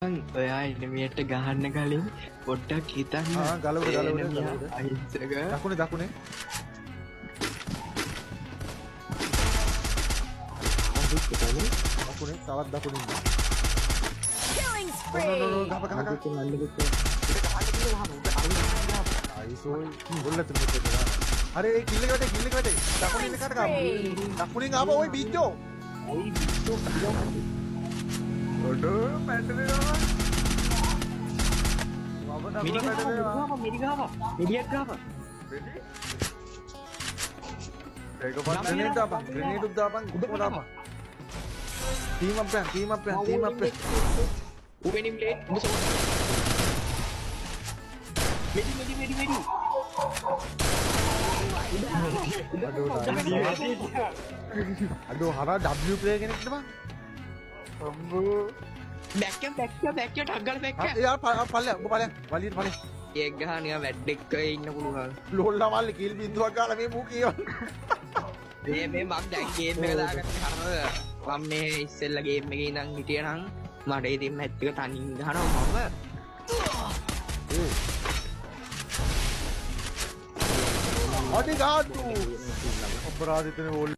ඔයා එනමියට ගහන්න කලින් පොඩ්ඩක් හිතන්න. ගලවල අහිංසක. දකුණේ දකුණේ තවත් දකුණේ ඉන්න. Killing නෝ spree. අයිසෝයි ගොල්ලත් මෙතන. අरे ඒ කිල්ල එක වැටේ. දකුණේ ඉන්න කාට ගාව. දකුණෙන් ආව ওই බිජ්ජෝ. ඔඩ පැටලෙනවා. මිරිගාව. ඒක පස්සේ ග්‍රෙනේඩ් දාපන්. ග්‍රෙනේඩ් දාපන්. උඩ දාපන්. Team up. උවෙනින් ප්ලේට් මුසෝ. මෙඩි. අඩෝ හරා W ප්ලේ කෙනෙක්ද බං? බැක්ක ටග්ගල බැක්ක. එයා පල්ලෙ ඔබ පල්ලෙ. වලියට පල්ලෙ. ඒක ගහන නිකන් වැඩ එක්ක ඉන්න පුළුවන්. ලෝල්ලා මල්ලේ කිල් බින්දුවක් ගාලා මේ මූ කියවන. මේ මම දැන් ගේම් එක දාගන්න හරවද මම මේ ඉස්සෙල්ලා ගේම් එකේ ඉඳන් හිටියනම් මට ඉතින් මැච් එක තනින් ගහනවා මම. අඩි ගාඩු. අපරාධිතනේ වෝල්